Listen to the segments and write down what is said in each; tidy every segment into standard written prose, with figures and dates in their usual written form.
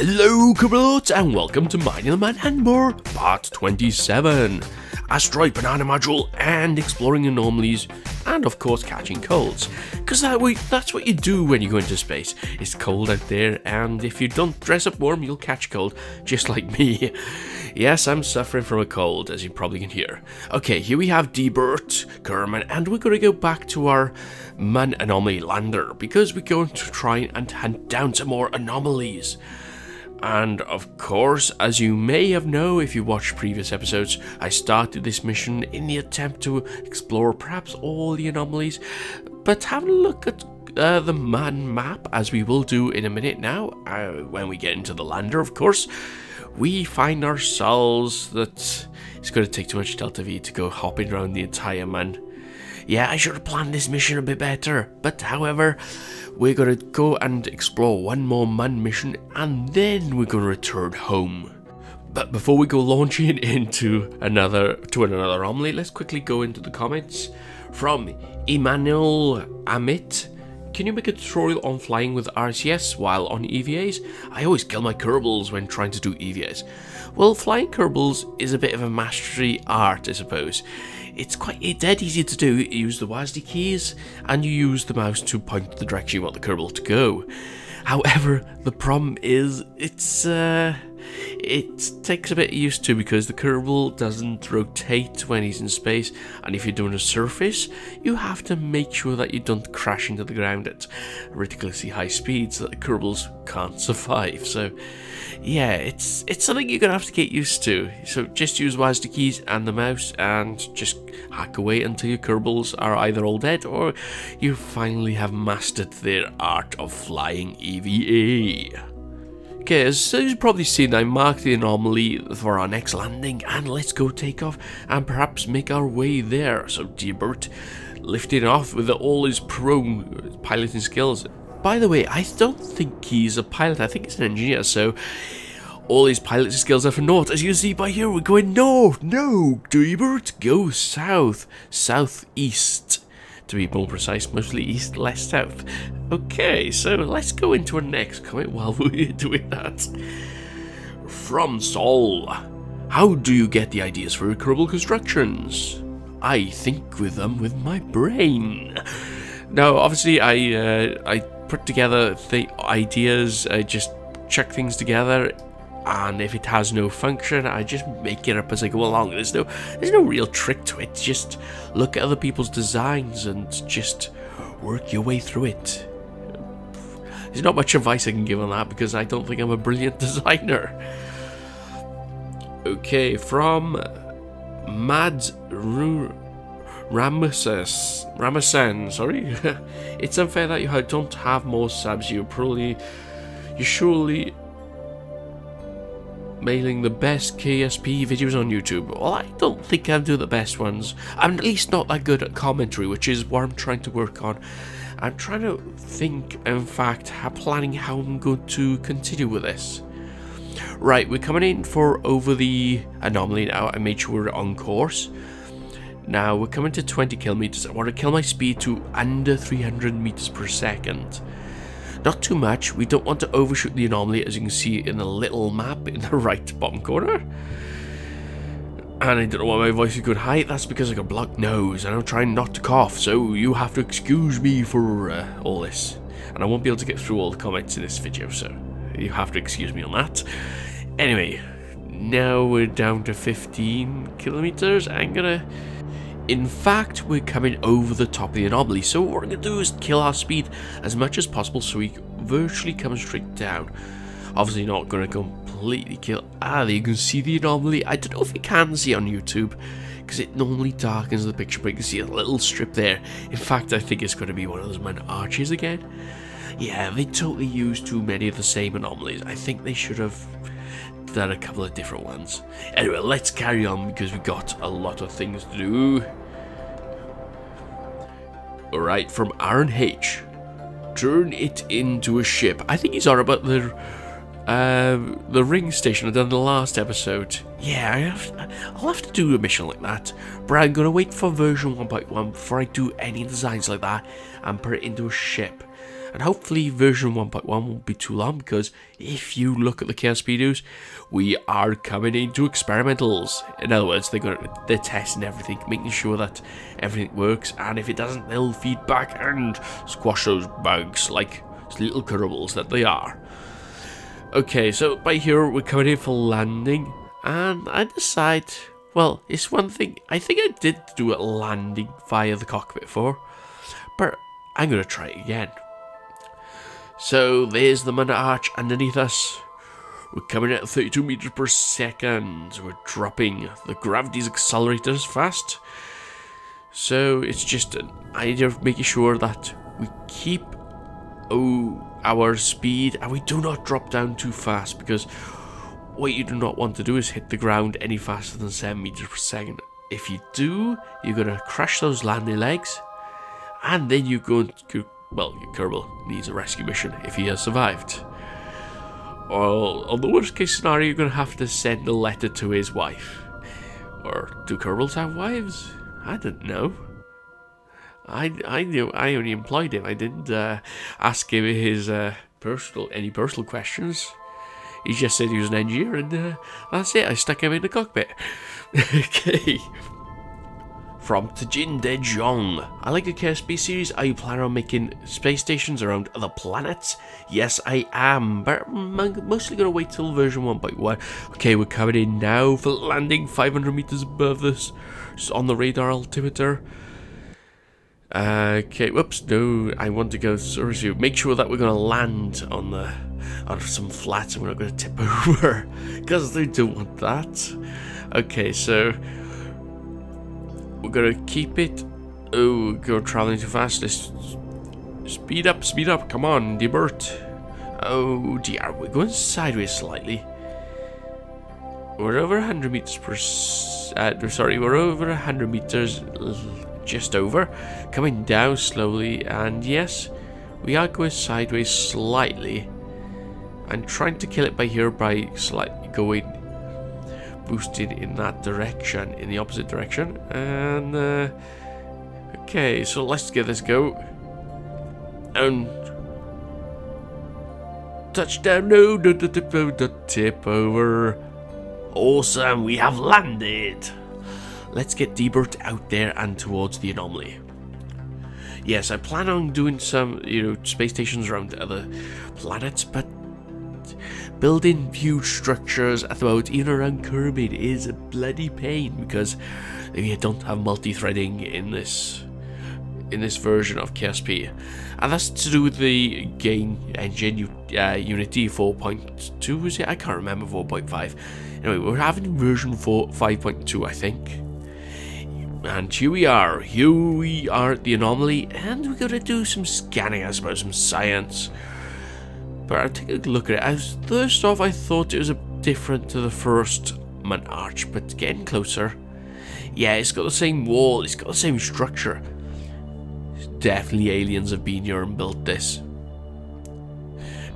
Hello Kerbal, and welcome to Mining the Man and More, part 27. Asteroid banana module and exploring anomalies, and of course catching colds. Because that's what you do when you go into space. It's cold out there, and if you don't dress up warm, you'll catch cold, just like me. Yes, I'm suffering from a cold, as you probably can hear. Okay, here we have Debert, Kerman, and we're going to go back to our Man Anomaly lander, because we're going to try and hunt down some more anomalies. And of course, as you may have known if you watched previous episodes, I started this mission in the attempt to explore perhaps all the anomalies, but have a look at the man map, as we will do in a minute now, when we get into the lander, of course. We find ourselves that it's going to take too much Delta V to go hopping around the entire man. Yeah, I should have planned this mission a bit better, but however, we're going to go and explore one more man mission, and then we're going to return home. But before we go launching into another anomaly, let's quickly go into the comments. From Emmanuel Amit: can you make a tutorial on flying with RCS while on EVAs? I always kill my Kerbals when trying to do EVAs. Well, flying Kerbals is a bit of a mastery art, I suppose. It's dead easy to do. You use the WASD keys and you use the mouse to point the direction you want the Kerbal to go. However, the problem is it takes a bit of used to, because the Kerbal doesn't rotate when he's in space, and if you're doing a surface, you have to make sure that you don't crash into the ground at ridiculously high speeds that the Kerbals can't survive. So yeah, it's something you're gonna have to get used to. So just use WASD keys and the mouse and just hack away until your Kerbals are either all dead or you finally have mastered their art of flying EVA. Okay, as you've probably seen, I marked the anomaly for our next landing, and let's go take off and perhaps make our way there. So Debert lifting off with all his pro piloting skills. By the way, I don't think he's a pilot, I think he's an engineer, so all his piloting skills are for naught. As you can see by here, we're going no, Debert, go south, southeast. To be more precise, mostly east, less south. Okay, so let's go into our next comment while we're doing that. From Sol: how do you get the ideas for your Kerbal constructions? I think with them with my brain. Now, obviously, I put together the ideas, I just chuck things together, and if it has no function, I just make it up as I go along. There's no real trick to it. Just look at other people's designs and just work your way through it. There's not much advice I can give on that, because I don't think I'm a brilliant designer. Okay, from Mads Ramasan, sorry. It's unfair that you don't have more subs. You're surely mailing the best KSP videos on YouTube. Well, I don't think I do the best ones. I'm at least not that good at commentary, which is what I'm trying to work on. I'm trying to think, in fact, planning how I'm going to continue with this. Right, we're coming in for over the anomaly now. I made sure we're on course. Now, we're coming to 20 kilometers. I want to kill my speed to under 300 meters per second. Not too much. We don't want to overshoot the anomaly, as you can see in the little map in the right bottom corner. And I don't know why my voice is going high. That's because I got a blocked nose and I'm trying not to cough, so you have to excuse me for all this. And I won't be able to get through all the comments in this video, so you have to excuse me on that. Anyway, now we're down to 15 kilometers. In fact, we're coming over the top of the anomaly, so what we're going to do is kill our speed as much as possible so we virtually come straight down. Obviously not going to completely kill. There you can see the anomaly. I don't know if you can see on YouTube, because it normally darkens the picture, but you can see a little strip there. In fact, I think it's going to be one of those man arches again. Yeah, they totally used too many of the same anomalies. I think they should have done a couple of different ones. Anyway, let's carry on, because we've got a lot of things to do. Alright, from Aaron H: turn it into a ship. I think he's on about the ring station I done in the last episode. Yeah, I'll have to do a mission like that, but I'm gonna wait for version 1.1 before I do any designs like that and put it into a ship. And hopefully version 1.1 won't be too long, because if you look at the Chaos Speedos, we are coming into experimentals. In other words, they're testing everything, making sure that everything works, and if it doesn't, they'll feed back and squash those bugs like little Kerbals that they are. Okay, so by here we're coming in for landing, and I decide, well, it's one thing, I think I did do a landing via the cockpit before, but I'm going to try it again. So there's the Mud Arch underneath us. We're coming at 32 meters per second. We're dropping. The gravity's accelerated us fast. So it's just an idea of making sure that we keep our speed and we do not drop down too fast, because what you do not want to do is hit the ground any faster than 7 meters per second. If you do, you're going to crash those landing legs, and then you're going to, well, your Kerbal needs a rescue mission if he has survived. Or, on the worst case scenario, you're going to have to send a letter to his wife. Or do Kerbals have wives? I don't know. I only employed him. I didn't ask him his any personal questions. He just said he was an engineer, and that's it. I stuck him in the cockpit. Okay. From Tajin Dejong. I like the KSP series. Are you planning on making space stations around other planets? Yes, I am, but I'm mostly going to wait till version 1.1. Okay, we're coming in now for landing 500 meters above this on the radar altimeter. Okay, whoops, no, I want to go, seriously, make sure that we're going to land on some flats and we're not going to tip over, because they don't want that. Okay, so we're going to keep it. Oh, we're traveling too fast. Let's speed up, come on, Debert. Oh dear, we're going sideways slightly. We're over 100 meters per sorry, we're over 100 meters, just over, coming down slowly, and yes, we are going sideways slightly. I'm trying to kill it by here by slightly going, boosting in that direction, in the opposite direction, and okay, so let's give this a go. And touchdown! No, don't tip over. Awesome, we have landed. Let's get Debert out there and towards the anomaly. Yes, I plan on doing some, space stations around other planets, but building huge structures at the moment, even around Kerbal, is a bloody pain, because they don't have multi-threading in this version of KSP, and that's to do with the game engine, Unity 4.2, is it? I can't remember, 4.5. Anyway, we're having version 5.2, I think. And here we are at the anomaly, and we're going to do some scanning, I suppose, some science. But I'll take a look at it. First off, I thought it was a bit different to the first Mud Arch, but getting closer. Yeah, it's got the same wall, it's got the same structure. Definitely aliens have been here and built this.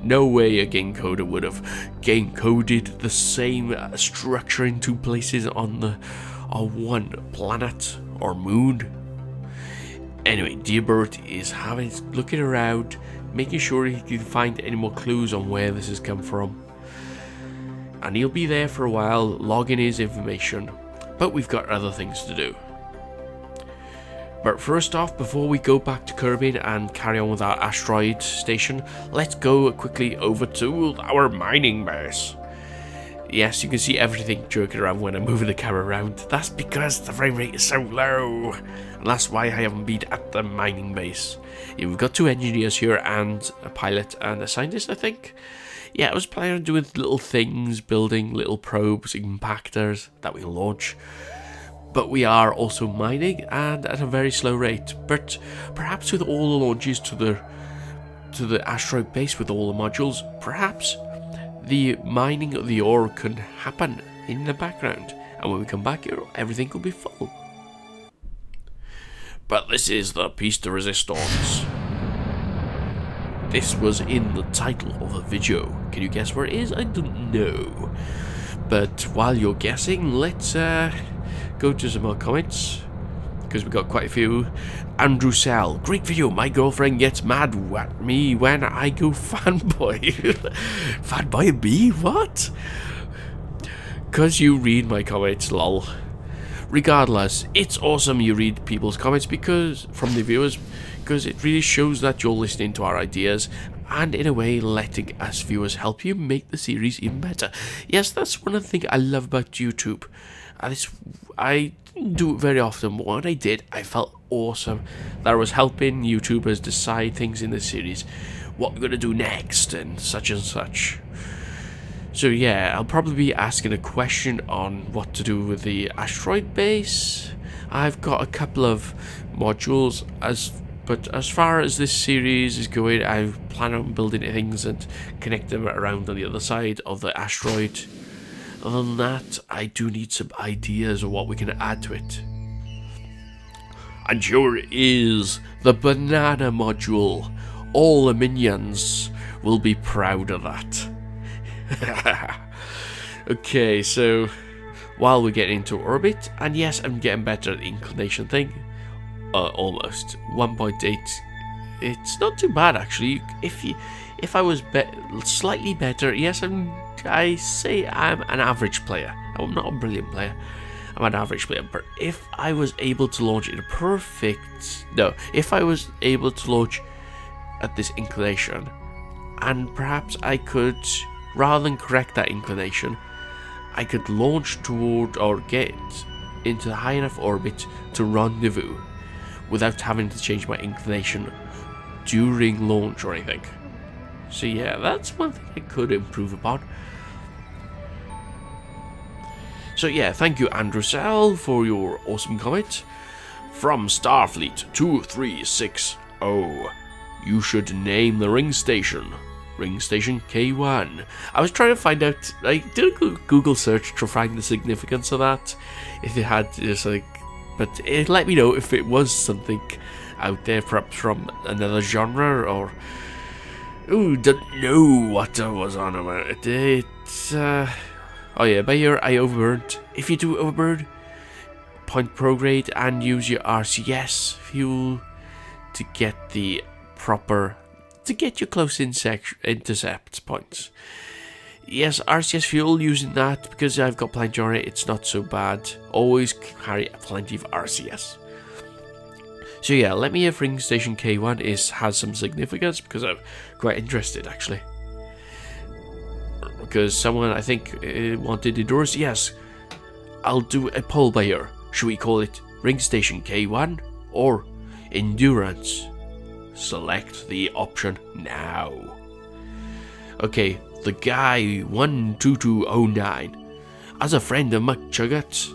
No way a game coder would have game coded the same structure in two places on one planet or moon. Anyway, Debert is looking around, making sure he can find any more clues on where this has come from. And he'll be there for a while, logging his information. But we've got other things to do. But first off, before we go back to Kerbal and carry on with our asteroid station, let's go quickly over to our mining base. Yes, you can see everything jerking around when I'm moving the camera around. That's because the frame rate is so low. And that's why I haven't been at the mining base. Yeah, we've got 2 engineers here and a pilot and a scientist, I think. Yeah, I was planning on doing little things, building little probes, impactors that we can launch. But we are also mining, and at a very slow rate. But perhaps with all the launches to the asteroid base with all the modules, perhaps the mining of the ore can happen in the background, and when we come back here, everything will be full. But this is the piece de resistance. This was in the title of the video. Can you guess where it is? I don't know. But while you're guessing, let's go to some more comments. because we got quite a few. Andrew Sell, great video. My girlfriend gets mad at me when I go fanboy. Fanboy me? What? Because you read my comments, lol. Regardless, it's awesome you read people's comments from the viewers, because it really shows that you're listening to our ideas and in a way letting us viewers help you make the series even better. Yes, that's one of the things I love about YouTube. I didn't do it very often, but when I did, I felt awesome that I was helping YouTubers decide things in the series, what we're going to do next and such. So yeah, I'll probably be asking a question on what to do with the asteroid base. I've got a couple of modules, but as far as this series is going, I plan on building things and connect them around on the other side of the asteroid. Other than that, I do need some ideas of what we can add to it. And here is the banana module. All the minions will be proud of that. Okay, so while we get into orbit, and yes, I'm getting better at the inclination thing. Almost 1.8. It's not too bad actually. If I was slightly better, yes, I say I'm an average player. I'm not a brilliant player. I'm an average player. But if I was able to launch in if I was able to launch at this inclination, and perhaps I could, rather than correct that inclination, I could launch toward or get into the high enough orbit to rendezvous without having to change my inclination during launch or anything. So yeah, that's one thing I could improve upon. So yeah, thank you Andrew Sal for your awesome comment. From Starfleet 2360, you should name the ring station K1. I was trying to find out, I did a Google search to find the significance of that, if it had just like, but it let me know if it was something out there, perhaps from another genre, or don't know what I was on about. It's oh yeah, by here I overburned. If you do overburn, point prograde and use your RCS fuel to get the proper, to get your close intercept points. Yes, RCS fuel, using that because I've got plenty on it, it's not so bad. Always carry plenty of RCS. So yeah, let me if ring station K1 has some significance, because I'm quite interested actually. Because someone, I think, wanted endurance. Yes, I'll do a poll by here. Should we call it ring station K1 or endurance? Select the option now. Okay, the guy 12209. As a friend of McChuggets,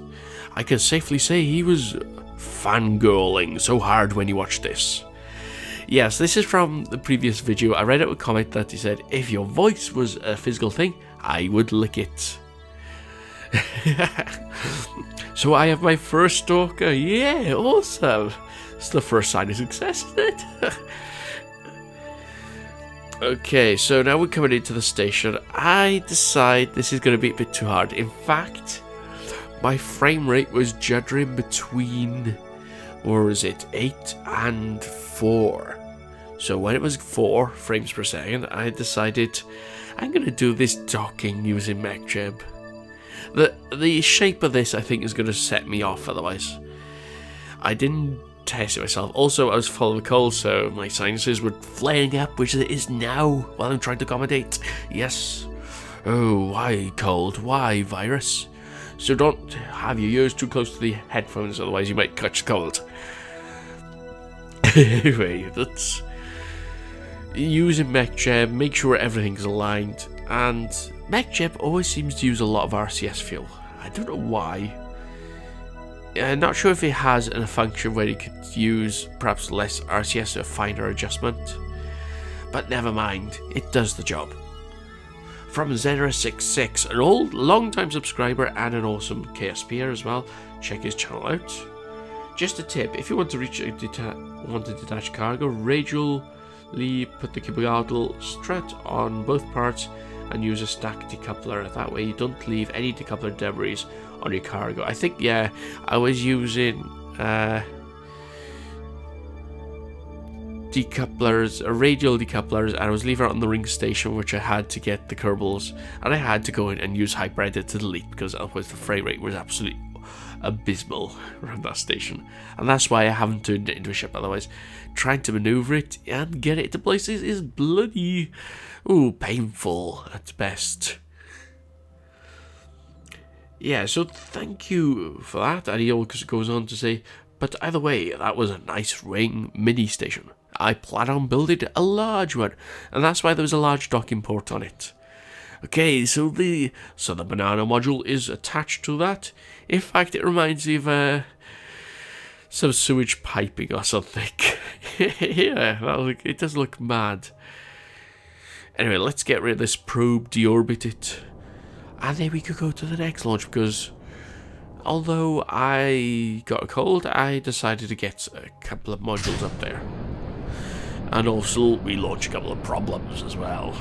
I can safely say he was fangirling so hard when he watched this. Yes, this is from the previous video. I read out a comment that he said, if your voice was a physical thing, I would lick it. So I have my first stalker. Yeah, awesome. It's the first sign of success, isn't it? Okay, so now we're coming into the station. I decide this is going to be a bit too hard. In fact, my frame rate was juddering between, or is it 8 and 4. So when it was 4 frames per second, I decided I'm going to do this docking using MechJeb. The shape of this, I think, is going to set me off otherwise. I didn't test it myself. Also, I was full of a cold, so my sinuses were flaring up, which it is now while I'm trying to accommodate. Yes. Oh, why cold? Why virus? So don't have your ears too close to the headphones, otherwise you might catch cold. Anyway, that's using MechJeb. Make sure everything's aligned, and MechJeb always seems to use a lot of RCS fuel. I don't know why. I'm not sure if it has a function where you could use perhaps less RCS, a finer adjustment, but never mind, it does the job. From Zenra66, an old long-time subscriber and an awesome KSPer as well. Check his channel out. Just a tip: if you want to reach a detached cargo, radially put the Kerbal strut on both parts and use a stack decoupler. That way you don't leave any decoupler debris on your cargo. I think, yeah, I was using decouplers, radial decouplers, and I was leaving it on the ring station, which I had to get the Kerbals, and I had to go in and use HyperEdit to delete because otherwise the frame rate was absolutely abysmal around that station, and that's why I haven't turned it into a ship. Otherwise, trying to maneuver it and get it to places is bloody, painful at best. Yeah, so thank you for that. And he also goes on to say, but either way, that was a nice ring mini station. I plan on building a large one, and that's why there was a large docking port on it. Okay, so the banana module is attached to that. In fact, it reminds me of some sewage piping or something. Yeah, it does look mad. Anyway, let's get rid of this probe, deorbit it, and then we could go to the next launch, because although I got a cold, I decided to get a couple of modules up there. And also, we launch a couple of problems as well.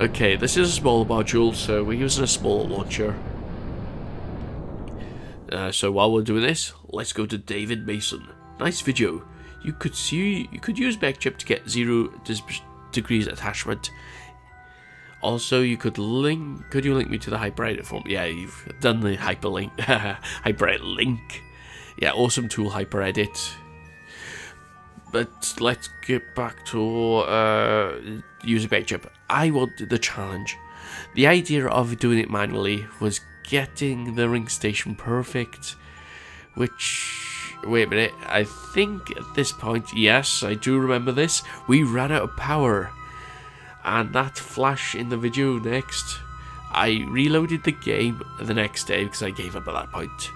Okay, this is a small module, so we're using a small launcher. So while we're doing this, let's go to David Mason. Nice video. You could use MechChip to get 0 degrees attachment. Also, you could link me to the HyperEdit form? Yeah, you've done the hyperlink, HyperEdit link. Yeah, awesome tool, HyperEdit. But let's get back to using MechChip. I wanted the challenge. The idea of doing it manually was getting the ring station perfect, which, wait a minute, I think at this point, yes, I do remember this, we ran out of power. And that flash in the video next, I reloaded the game the next day because I gave up at that point.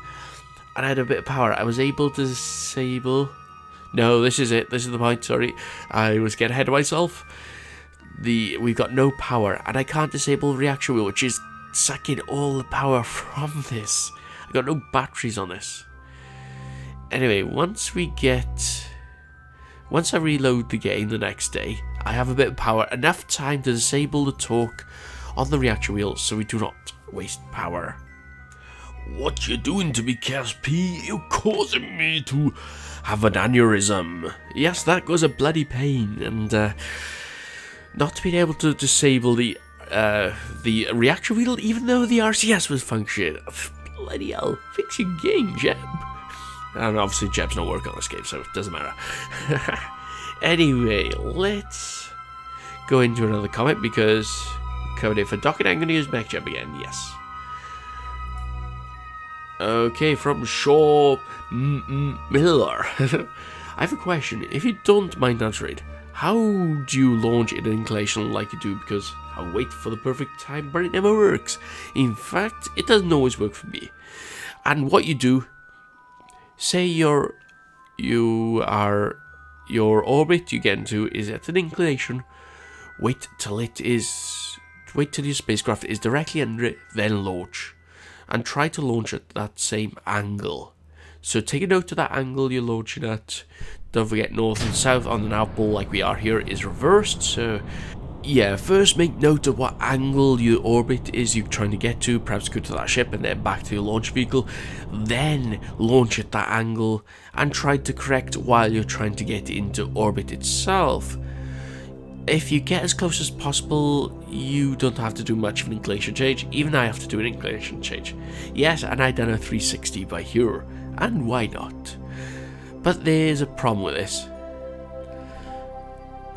And I had a bit of power. I was able to disable... No, this is it. This is the point, sorry. I was getting ahead of myself. We've got no power, and I can't disable reaction wheel, which is sucking all the power from this. I've got no batteries on this. Anyway, once I reload the game the next day, I have a bit of power, enough time to disable the torque on the reaction wheel so we do not waste power. What you doing to me, KSP? You're causing me to have an aneurysm. Yes, that was a bloody pain, and not being able to disable the reaction wheel, even though the RCS was functioning. Bloody hell, fix your game, Jeb. And obviously Jeb's not working on this game, so it doesn't matter. Anyway, let's go into another comment, because coming in for docking, I'm going to use MechChip again, yes. Okay, from Shaw Miller. I have a question. If you don't mind answering, how do you launch in an inclination like you do? Because I wait for the perfect time, but it never works. In fact, it doesn't always work for me. And what you do, say your orbit you get into is at an inclination, wait till your spacecraft is directly under it, then launch. And try to launch at that same angle. So take a note of that angle you're launching at. Don't forget north and south on the North Pole, like we are here, is reversed. So yeah, first make note of what angle your orbit is you're trying to get to. Perhaps go to that ship and then back to your launch vehicle. Then launch at that angle and try to correct while you're trying to get into orbit itself. If you get as close as possible, you don't have to do much of an inclination change. Even I have to do an inclination change. Yes, and I done a 360 by here, and why not? But there's a problem with this.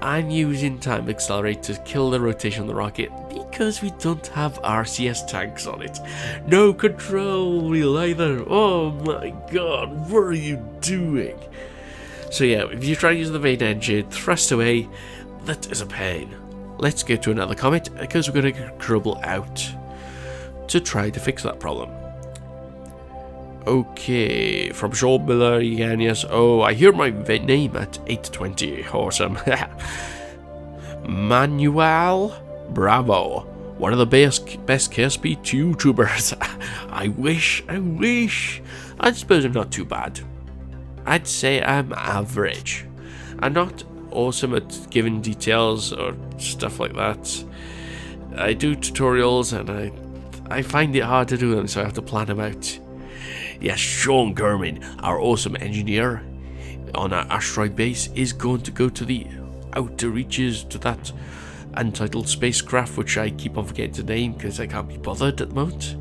I'm using time accelerate to kill the rotation of the rocket because we don't have RCS tanks on it. No control wheel either. Oh my god, what are you doing? So yeah, if you try to use the main engine, thrust away, that is a pain. Let's get to another comment, because we're going to get Kerbal out to try to fix that problem. Okay, from Sean Miller again, yes. Oh, I hear my name at 8:20. Awesome. Manuel Bravo, one of the best KSP YouTubers. I wish. I suppose I'm not too bad. I'd say I'm average. I'm not awesome at giving details or stuff like that. I do tutorials and I find it hard to do them, so I have to plan them out. Yes, Sean Kerman, our awesome engineer. on our asteroid base is going to go to the outer reaches, to that untitled spacecraft, which I keep on forgetting to name because I can't be bothered at the moment.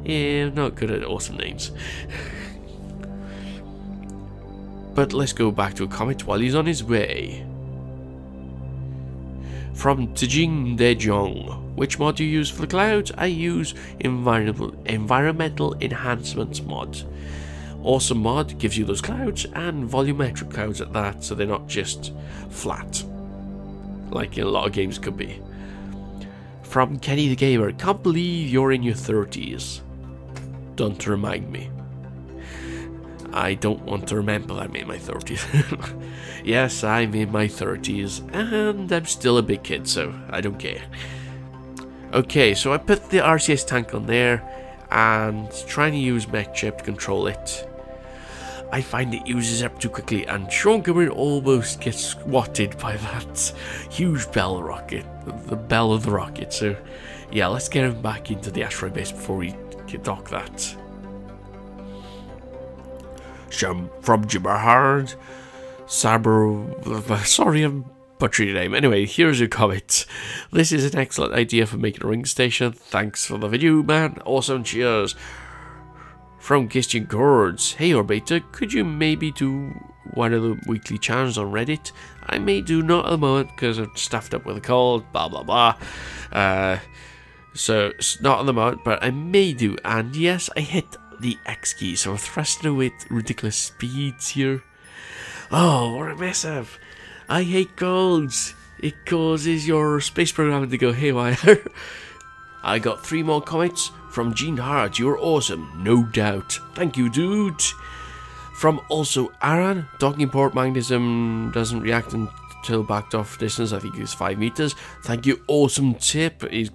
Yeah, I'm not good at awesome names. But let's go back to a comment while he's on his way. From Tijing Dejong. Which mod do you use for the clouds? I use environmental enhancements mod. Awesome mod, gives you those clouds, and volumetric clouds at that, so they're not just flat, like in a lot of games could be. From Kenny the Gamer. Can't believe you're in your 30s. Don't remind me. I don't want to remember that I'm in my 30s. Yes, I'm in my 30s, and I'm still a big kid, so I don't care. Okay, so I put the RCS tank on there, and trying to use mech chip to control it. I find it uses up too quickly, and Sean Cameron almost gets squatted by that huge bell rocket, the bell of the rocket. So yeah, let's get him back into the asteroid base before we dock that. From Jibberhard, Saber, sorry I'm butchering your name. Anyway, here's your comment. This is an excellent idea for making a ring station. Thanks for the video, man. Awesome, cheers. From Christian Chords. Hey Orbiter, could you maybe do one of the weekly challenges on Reddit? I may do, not at the moment because I'm stuffed up with a cold, blah blah blah. So it's not at the moment, but I may do. And yes, I hit the X key, so I'm thrusting away at ridiculous speeds here. Oh, what a mess up. I hate colds. It causes your space programming to go haywire. I got 3 more comments from Gene Hart. You're awesome, no doubt. Thank you, dude. From also Aaron, docking port magnetism doesn't react until backed off distance. I think it's 5 meters. Thank you, awesome tip. He's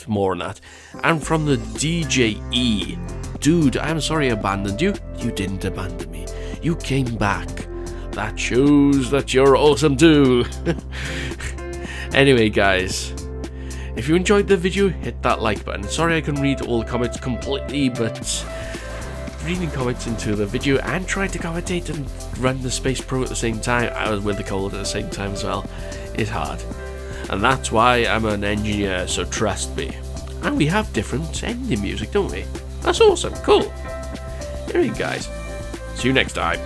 more than that. And from the DJE. Dude, I'm sorry I abandoned you. You didn't abandon me. You came back. That shows that you're awesome too. Anyway, guys, if you enjoyed the video, hit that like button. Sorry I couldn't read all the comments completely, but reading comments into the video and trying to commentate and run the Space Pro at the same time, I was with the cold at the same time as well, is hard. And that's why I'm an engineer, so trust me. And we have different ending music, don't we? That's awesome, cool. Anyway, guys, see you next time.